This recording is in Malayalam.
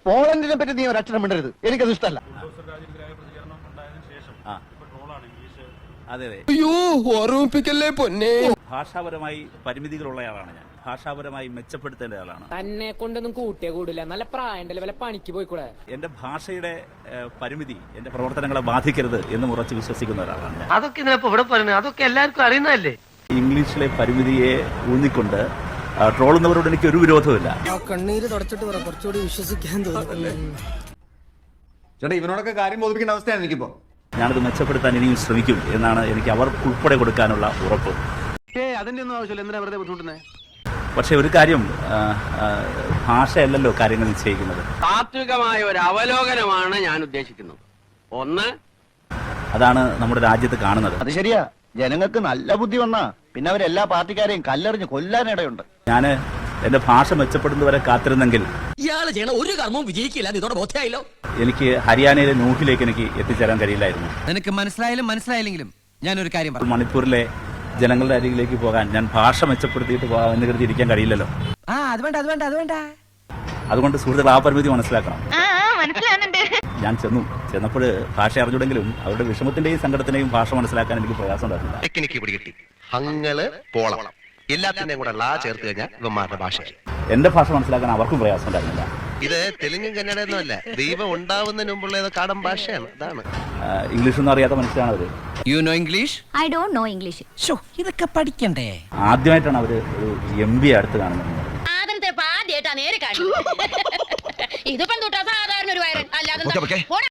പോളണ്ടിനെ പറ്റി നീ ഒരക്ഷരം മിണ്ടരുത്, എനിക്കത് ഇഷ്ടമല്ല. അതെ അതെ, അയ്യോ ഓർമ്മിപ്പിക്കല്ലേ പൊന്നെ. ഭാഷാപരമായി പരിമിതികളുള്ളയാളാണ് ഞാൻ. ഭാഷാപരമായി മെച്ചപ്പെടുത്തേണ്ട ആളാണ്. തന്നെ കൊണ്ടൊന്നും കൂട്ടിയേ കൂടില്ല. നല്ല പ്രായണ്ടല്ലേ, വല്ല പണിക്ക് പോയിക്കൂടെ? എന്റെ ഭാഷയുടെ പരിമിതി എന്റെ പ്രവർത്തനങ്ങളെ ബാധിക്കരുത് എന്ന് ഉറച്ചു വിശ്വസിക്കുന്ന ഒരാളാണ് ഞാൻ. അതൊക്കെ ഇവിടെ പറയുന്നത് അതൊക്കെ എല്ലാവർക്കും അറിയുന്നതല്ലേ. ഇംഗ്ലീഷിലെ പരിമിതിയെ ഊന്നിക്കൊണ്ട് ട്രോളുന്നവരോട് എനിക്ക് ഒരു വിരോധമില്ല. കണ്ണീര് തുടച്ചിട്ട് പറ, കുറച്ചുകൂടി വിശ്വസിക്കാൻ തോന്നുന്നു. ചേട്ടാ, ഇവനോടൊക്കെ കാര്യം ബോധിപ്പിക്കേണ്ട അവസ്ഥയാണ് എനിക്കിപ്പോ. ഞാനത് മെച്ചപ്പെടുത്താൻ ഇനിയും ശ്രമിക്കും എന്നാണ് എനിക്ക് അവർക്കുൾപ്പെടെ കൊടുക്കാനുള്ള ഉറപ്പ്. അതിന്റെ ഒന്നും ആവശ്യമില്ല, എന്തിനാ വെറുതെ ബുദ്ധിമുട്ടുന്നത്? പക്ഷെ ഒരു കാര്യം, ഭാഷയല്ലല്ലോ കാര്യങ്ങൾ നിശ്ചയിക്കുന്നത്. താത്വികമായ ഒരു അവലോകനമാണ് ഞാൻ ഉദ്ദേശിക്കുന്നത്. ഒന്ന്, അതാണ് നമ്മുടെ രാജ്യത്ത് കാണുന്നത്. അത് ശരിയാ, ജനങ്ങൾക്ക് നല്ല ബുദ്ധി വന്നാ പിന്നെ അവരെല്ലാ പാർട്ടിക്കാരെയും കല്ലെറിഞ്ഞ് കൊല്ലാനിടയുണ്ട്. ഞാൻ എന്റെ ഭാഷ മെച്ചപ്പെടുന്നവരെ കാത്തിരുന്നെങ്കിൽ ഇയാള് ചെയ്യണ ഒരു കർമ്മവും വിജയിക്കില്ല, ഇതോടെ ബോധ്യമായല്ലോ. എനിക്ക് ഹരിയാനയിലെ നൂഹിലേക്ക് എനിക്ക് എത്തിച്ചേരാൻ കഴിയില്ലായിരുന്നു. നിനക്ക് മനസ്സിലായാലും മനസ്സിലായില്ലെങ്കിലും ഞാനൊരു കാര്യം പറയാം. മണിപ്പൂരിലെ ജനങ്ങളുടെ അരികിലേക്ക് പോകാൻ ഞാൻ ഭാഷ മെച്ചപ്പെടുത്തിയിട്ട് പോകാമെന്ന് കരുതി ഇരിക്കാൻ കഴിയില്ലല്ലോ. അത് വേണ്ട. അതുകൊണ്ട് സുഹൃത്തുക്കൾ ആ പരിമിതി മനസ്സിലാക്കണം. ഞാൻ ചെന്നപ്പോൾ ഭാഷ അറിഞ്ഞുണ്ടെങ്കിലും അവരുടെ വിഷമത്തിന്റെയും സങ്കടത്തിന്റെയും ഭാഷ മനസ്സിലാക്കാൻ എനിക്ക് പ്രയാസം ഉണ്ടായിരുന്നില്ല. ടെക്നിക്ക് പിടികിട്ടി. ഹങ്ങള് പോളം എല്ലാത്തിന്റെയും കൂടെ ലാ ചേർത്ത് കഴിഞ്ഞാൽ ഇവന്മാരുടെ ഭാഷ. എന്റെ ഭാഷ മനസ്സിലാക്കാൻ അവർക്കും പ്രയാസം ഉണ്ടായിരുന്നില്ല. ഇത് തെലുങ്കും കന്നഡയൊന്നും അല്ല, ദൈവം ഉണ്ടാവുന്നതിന് മുമ്പുള്ള ഏതോ കാടൻ ഭാഷയാണ്. അതാണ് ഇംഗ്ലീഷൊന്നും അറിയാത്ത മനുഷ്യരാണ് അവര്. You know English? I don't know English. ഇതൊക്കെ പഠിക്കണ്ടേ? ആദ്യമായിട്ടാണ് അവര് ഒരു MP അടുത്ത് കാണുന്നത്. ആദ്യമായിട്ടാ നേരെ കാണുന്നത്. ഇതിപ്പം തൊട്ടാ സാധാരണ ഒരു വയറൻ അല്ലാതെ